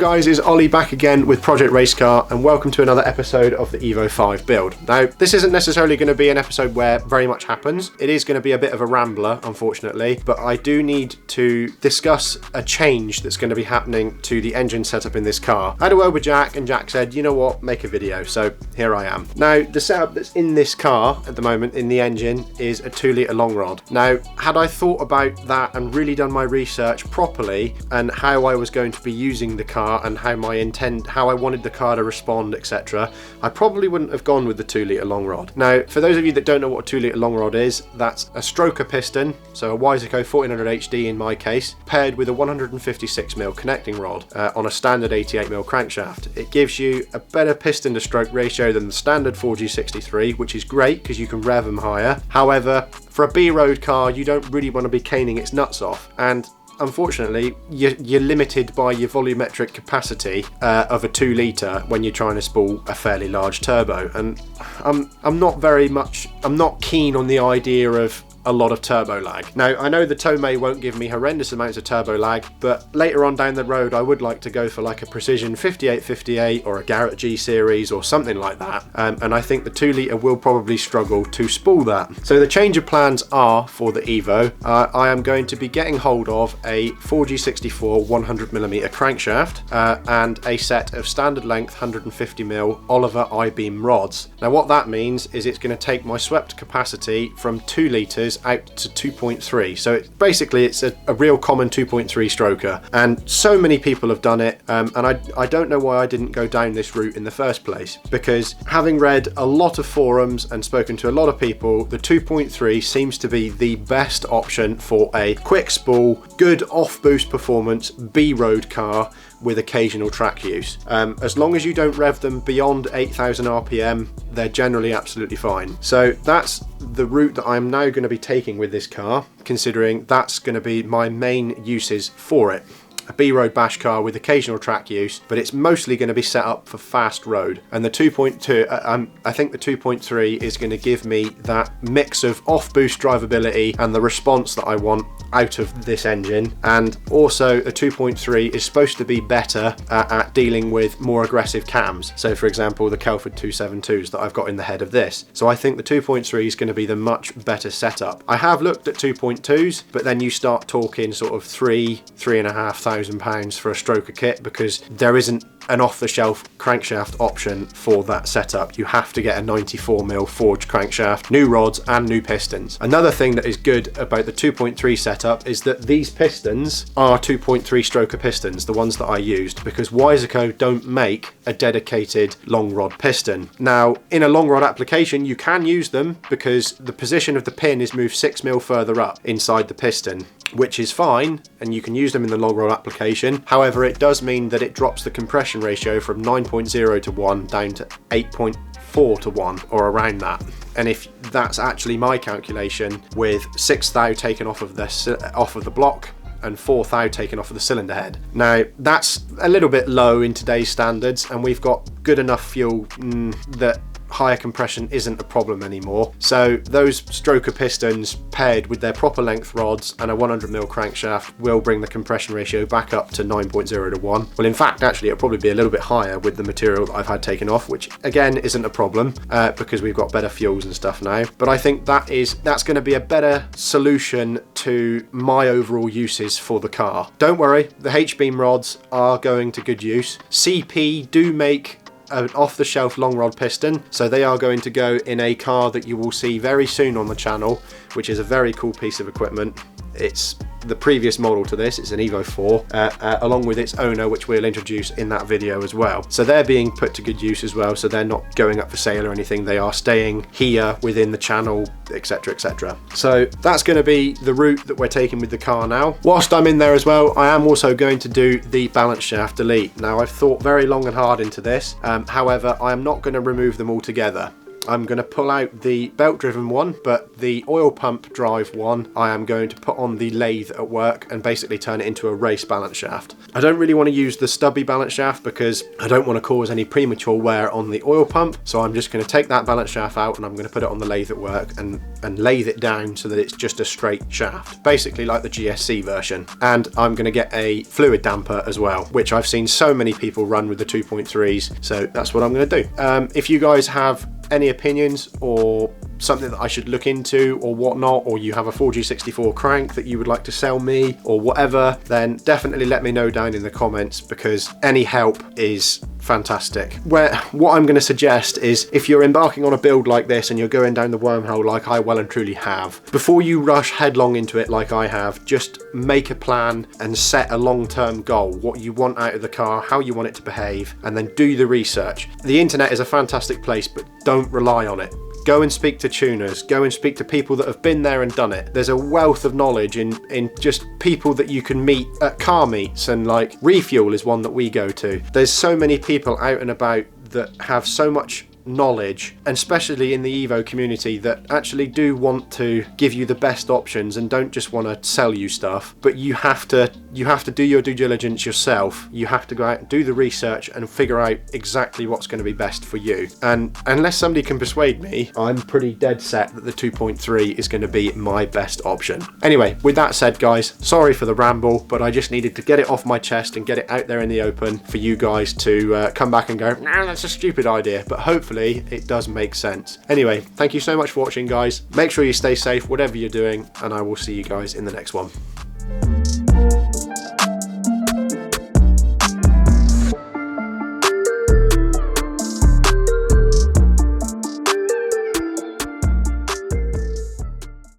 guys, it's Ollie back again with Project Race Car, and welcome to another episode of the Evo 5 build. Now, this isn't necessarily going to be an episode where very much happens. It is going to be a bit of a rambler, unfortunately, but I do need to discuss a change that's going to be happening to the engine setup in this car. I had a word with Jack, and Jack said, you know what, make a video, so here I am. Now, the setup that's in this car at the moment in the engine is a 2-litre long rod. Now, had I thought about that and really done my research properly and how I was going to be using the car and how I wanted the car to respond, etc., I probably wouldn't have gone with the 2-litre long rod. Now, for those of you that don't know what a 2-litre long rod is, that's a stroker piston, so a Wiseco 1400 HD in my case, paired with a 156mm connecting rod on a standard 88mm crankshaft. It gives you a better piston to stroke ratio than the standard 4G63, which is great because you can rev them higher. However, for a B-road car, you don't really want to be caning its nuts off, and unfortunately, you're limited by your volumetric capacity of a 2-litre when you're trying to spool a fairly large turbo. And I'm not keen on the idea of a lot of turbo lag. Now, I know the Tomei won't give me horrendous amounts of turbo lag, but later on down the road, I would like to go for like a Precision 5858 or a Garrett G series or something like that. And I think the 2-litre will probably struggle to spool that. So the change of plans are for the Evo. I am going to be getting hold of a 4G64 100mm crankshaft and a set of standard length 150mm Oliver I-beam rods. Now, what that means is it's going to take my swept capacity from 2 litres out to 2.3, so it's a real common 2.3 stroker, and so many people have done it, and I don't know why I didn't go down this route in the first place, because having read a lot of forums and spoken to a lot of people, the 2.3 seems to be the best option for a quick spool, good off-boost performance B-road car with occasional track use. As long as you don't rev them beyond 8,000 RPM, they're generally absolutely fine. So that's the route that I'm now going to be taking with this car, considering that's going to be my main uses for it. A B-road bash car with occasional track use, but it's mostly going to be set up for fast road. And the 2.2, I think the 2.3 is going to give me that mix of off-boost drivability and the response that I want out of this engine. And also a 2.3 is supposed to be better at dealing with more aggressive cams. So for example, the Kelford 272s that I've got in the head of this. So I think the 2.3 is going to be the much better setup. I have looked at 2.2s, but then you start talking sort of £3,500 for a stroker kit, because there isn't an off-the-shelf crankshaft option for that setup. You have to get a 94mm forged crankshaft, new rods and new pistons. Another thing that is good about the 2.3 setup is that these pistons are 2.3 stroker pistons, the ones that I used, because Wiseco don't make a dedicated long rod piston. Now, in a long rod application, you can use them because the position of the pin is moved 6mm further up inside the piston, which is fine, and you can use them in the long rod application. However, it does mean that it drops the compression ratio from 9.0 to 1 down to 8.4 to 1, or around that. And if that's actually my calculation, with 6 thou taken off of the block and 4 thou taken off of the cylinder head. Now, that's a little bit low in today's standards, and we've got good enough fuel that higher compression isn't a problem anymore. So those stroker pistons paired with their proper length rods and a 100mm crankshaft will bring the compression ratio back up to 9.0 to 1. Well, in fact, actually, it'll probably be a little bit higher with the material that I've had taken off, which again isn't a problem because we've got better fuels and stuff now. But I think that's going to be a better solution to my overall uses for the car. Don't worry, the H-beam rods are going to good use. CP do make an off-the-shelf long rod piston, so they are going to go in a car that you will see very soon on the channel, which is a very cool piece of equipment. It's the previous model to this. It's an Evo 4 along with its owner, which we'll introduce in that video as well. So they're being put to good use as well, so they're not going up for sale or anything. They are staying here within the channel, etc, etc. So that's going to be the route that we're taking with the car now. Whilst I'm in there as well, I am also going to do the balance shaft delete. Now, I've thought very long and hard into this. However, I am not going to remove them altogether. I'm going to pull out the belt driven one, but the oil pump drive one I am going to put on the lathe at work and basically turn it into a race balance shaft. I don't really want to use the stubby balance shaft because I don't want to cause any premature wear on the oil pump, so I'm just going to take that balance shaft out and I'm going to put it on the lathe at work and lathe it down so that it's just a straight shaft, basically like the GSC version. And I'm going to get a fluid damper as well, which I've seen so many people run with the 2.3s, so that's what I'm going to do. If you guys have any opinions or something that I should look into or whatnot, or you have a 4G64 crank that you would like to sell me or whatever, then definitely let me know down in the comments, because any help is fantastic. What I'm going to suggest is, if you're embarking on a build like this and you're going down the wormhole like I well and truly have, before you rush headlong into it like I have, just make a plan and set a long-term goal, what you want out of the car, how you want it to behave, and then do the research. The internet is a fantastic place, but don't rely on it. Go and speak to tuners, go and speak to people that have been there and done it. There's a wealth of knowledge in just people that you can meet at car meets, and like Refuel is one that we go to. There's so many people out and about that have so much knowledge, and especially in the Evo community, that actually do want to give you the best options and don't just want to sell you stuff. But you have to do your due diligence yourself. You have to go out and do the research and figure out exactly what's going to be best for you. And unless somebody can persuade me, I'm pretty dead set that the 2.3 is going to be my best option. Anyway, with that said, guys, sorry for the ramble, but I just needed to get it off my chest and get it out there in the open for you guys to come back and go, no, that's a stupid idea, but hopefully it does make sense. Anyway, thank you so much for watching, guys. Make sure you stay safe, whatever you're doing, and I will see you guys in the next one.